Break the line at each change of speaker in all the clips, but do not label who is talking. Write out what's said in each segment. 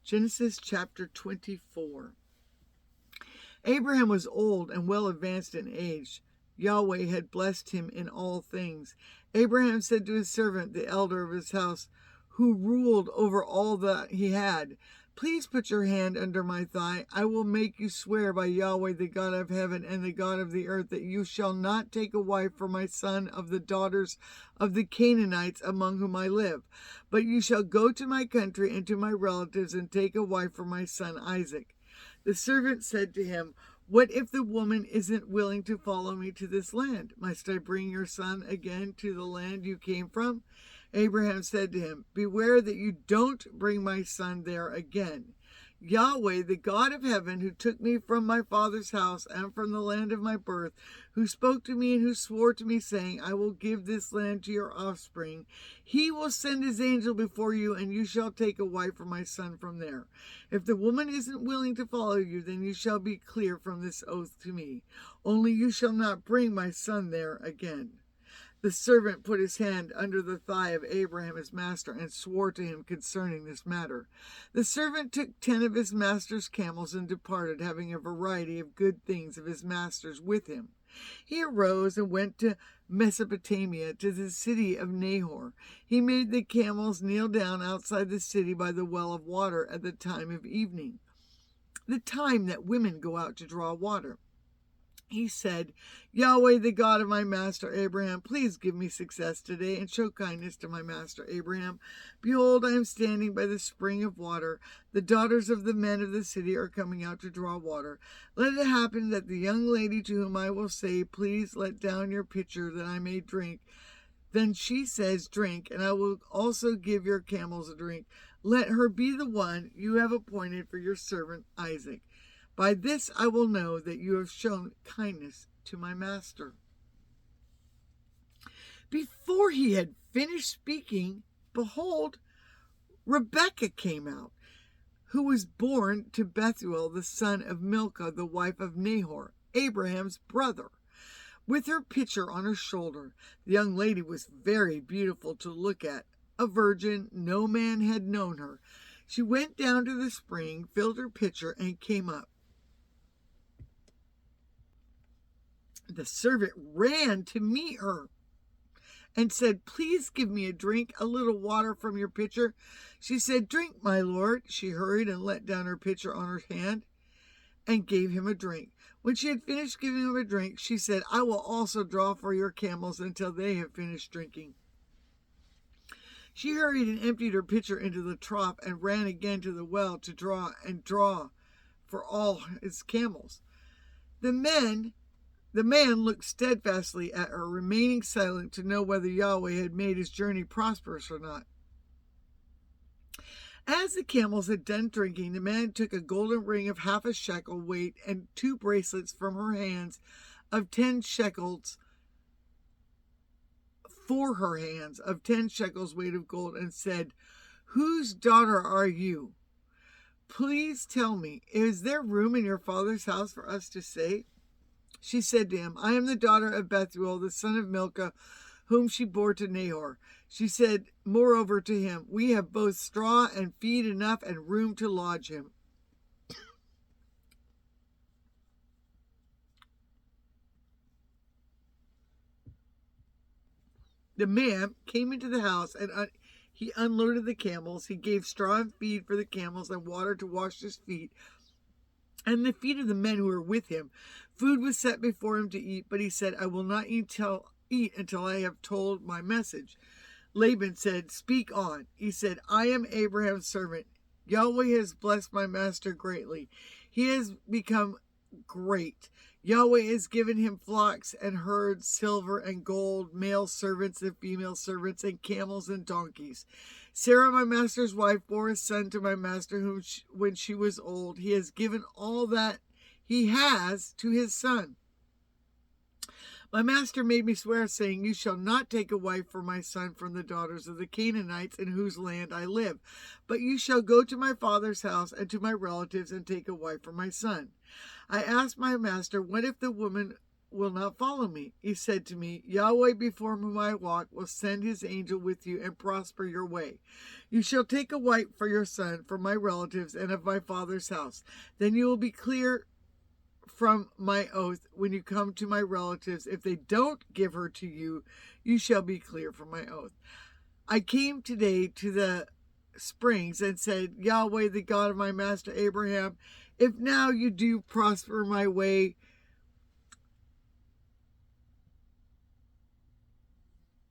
Genesis chapter 24. Abraham was old and well advanced in age. Yahweh had blessed him in all things. Abraham said to his servant, the elder of his house, who ruled over all that he had, "Please put your hand under my thigh. I will make you swear by Yahweh, the God of heaven and the God of the earth, that you shall not take a wife for my son of the daughters of the Canaanites among whom I live, but you shall go to my country and to my relatives and take a wife for my son Isaac." The servant said to him, "What if the woman isn't willing to follow me to this land? Must I bring your son again to the land you came from?" Abraham said to him, "Beware that you don't bring my son there again. Yahweh, the God of heaven, who took me from my father's house and from the land of my birth, who spoke to me and who swore to me, saying, 'I will give this land to your offspring,' he will send his angel before you, and you shall take a wife for my son from there. If the woman isn't willing to follow you, then you shall be clear from this oath to me. Only you shall not bring my son there again." The servant put his hand under the thigh of Abraham his master and swore to him concerning this matter. The servant took 10 of his master's camels and departed, having a variety of good things of his master's with him. He arose and went to Mesopotamia, to the city of Nahor. He made the camels kneel down outside the city by the well of water at the time of evening, the time that women go out to draw water. He said, "Yahweh, the God of my master Abraham, please give me success today and show kindness to my master Abraham. Behold, I am standing by the spring of water. The daughters of the men of the city are coming out to draw water. Let it happen that the young lady to whom I will say, 'Please let down your pitcher that I may drink,' then she says, 'Drink, and I will also give your camels a drink.' Let her be the one you have appointed for your servant Isaac. By this I will know that you have shown kindness to my master." Before he had finished speaking, behold, Rebekah came out, who was born to Bethuel, the son of Milcah, the wife of Nahor, Abraham's brother, with her pitcher on her shoulder. The young lady was very beautiful to look at. A virgin, no man had known her. She went down to the spring, filled her pitcher, and came up. The servant ran to meet her and said, "Please give me a drink, a little water from your pitcher." She said, "Drink, my lord." She hurried and let down her pitcher on her hand and gave him a drink. When she had finished giving him a drink, she said, "I will also draw for your camels until they have finished drinking." She hurried and emptied her pitcher into the trough and ran again to the well to draw for all his camels. The man looked steadfastly at her, remaining silent to know whether Yahweh had made his journey prosperous or not. As the camels had done drinking, the man took a golden ring of half a shekel weight and 2 bracelets from her hands of 10 shekels for her hands of 10 shekels weight of gold, and said, "Whose daughter are you? Please tell me, is there room in your father's house for us to stay?" She said to him, "I am the daughter of Bethuel, the son of Milcah, whom she bore to Nahor." She said moreover to him, "We have both straw and feed enough and room to lodge him." The man came into the house and he unloaded the camels. He gave straw and feed for the camels and water to wash his feet and the feet of the men who were with him. Food was set before him to eat, but he said, "I will not eat until I have told my message." Laban said, "Speak on." He said, "I am Abraham's servant. Yahweh has blessed my master greatly. He has become great. Yahweh has given him flocks and herds, silver and gold, male servants and female servants, and camels and donkeys. Sarah, my master's wife, bore a son to my master, whom when she was old, he has given all that he has to his son. My master made me swear, saying, 'You shall not take a wife for my son from the daughters of the Canaanites in whose land I live, but you shall go to my father's house and to my relatives and take a wife for my son.' I asked my master, 'What if the woman will not follow me. He said to me, Yahweh before whom I walk will send his angel with you and prosper your way. You shall take a wife for your son, from my relatives and of my father's house. Then you will be clear from my oath when you come to my relatives. If they don't give her to you, you shall be clear from my oath. I came today to the springs and said, Yahweh, the God of my master Abraham, if now you do prosper my way,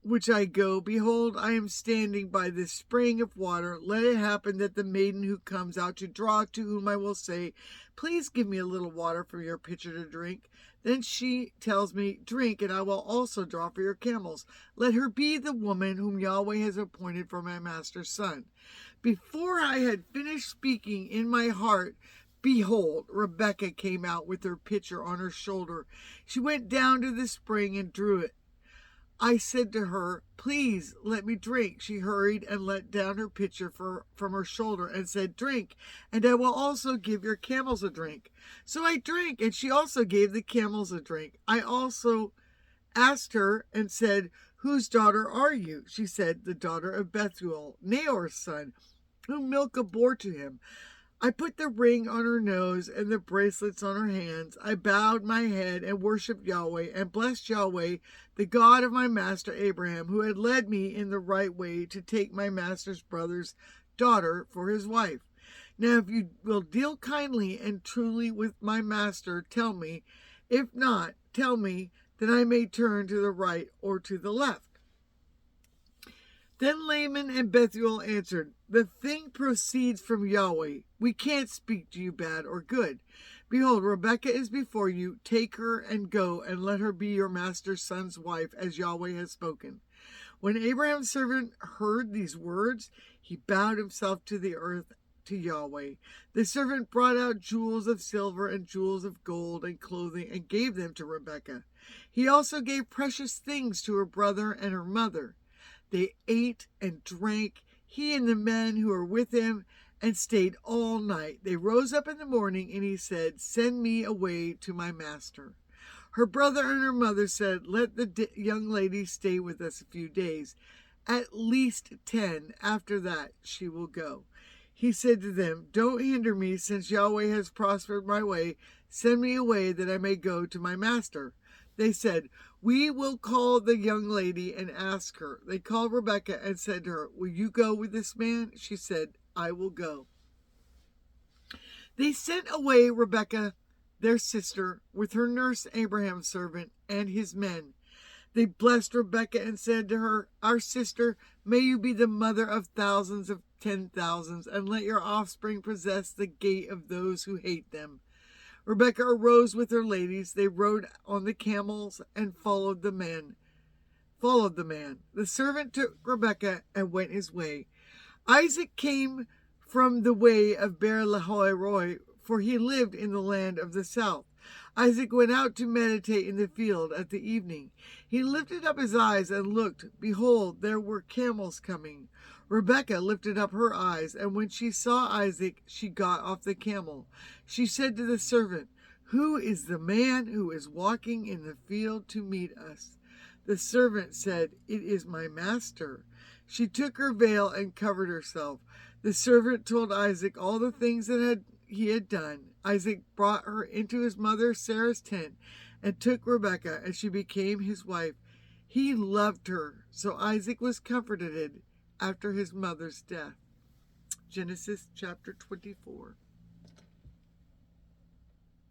which I go, behold, I am standing by this spring of water. Let it happen that the maiden who comes out to draw, to whom I will say, please give me a little water from your pitcher to drink. Then she tells me, drink, and I will also draw for your camels. Let her be the woman whom Yahweh has appointed for my master's son. Before I had finished speaking in my heart, behold, Rebekah came out with her pitcher on her shoulder. She went down to the spring and drew it. I said to her, please let me drink. She hurried and let down her pitcher from her shoulder and said, drink, and I will also give your camels a drink. So I drank, and she also gave the camels a drink. I also asked her and said, whose daughter are you? She said, the daughter of Bethuel, Naor's son, whom Milcah bore to him. I put the ring on her nose and the bracelets on her hands. I bowed my head and worshipped Yahweh and blessed Yahweh, the God of my master Abraham, who had led me in the right way to take my master's brother's daughter for his wife. Now, if you will deal kindly and truly with my master, tell me. If not, tell me, that I may turn to the right or to the left. Then Laman and Bethuel answered, the thing proceeds from Yahweh. We can't speak to you bad or good. Behold, Rebekah is before you. Take her and go, and let her be your master's son's wife, as Yahweh has spoken. When Abraham's servant heard these words, he bowed himself to the earth to Yahweh. The servant brought out jewels of silver and jewels of gold and clothing and gave them to Rebekah. He also gave precious things to her brother and her mother. They ate and drank, he and the men who were with him, and stayed all night. They rose up in the morning, and he said, send me away to my master. Her brother and her mother said, let the young lady stay with us a few days, at least 10. After that, she will go. He said to them, don't hinder me, since Yahweh has prospered my way. Send me away that I may go to my master. They said, we will call the young lady and ask her. They called Rebekah and said to her, will you go with this man? She said, I will go. They sent away Rebekah, their sister, with her nurse Abraham's servant and his men. They blessed Rebekah and said to her, our sister, may you be the mother of thousands of 10,000s, and let your offspring possess the gate of those who hate them. Rebekah arose with her ladies. They rode on the camels and followed the man. The servant took Rebekah and went his way. Isaac came from the way of Beer-lahai-roi, for he lived in the land of the south. Isaac went out to meditate in the field at the evening. He lifted up his eyes and looked. Behold, there were camels coming. Rebekah lifted up her eyes, and when she saw Isaac, she got off the camel. She said to the servant, who is the man who is walking in the field to meet us? The servant said, it is my master. She took her veil and covered herself. The servant told Isaac all the things that he had done. Isaac brought her into his mother Sarah's tent and took Rebekah, and she became his wife. He loved her, so Isaac was comforted after his mother's death. Genesis chapter 24.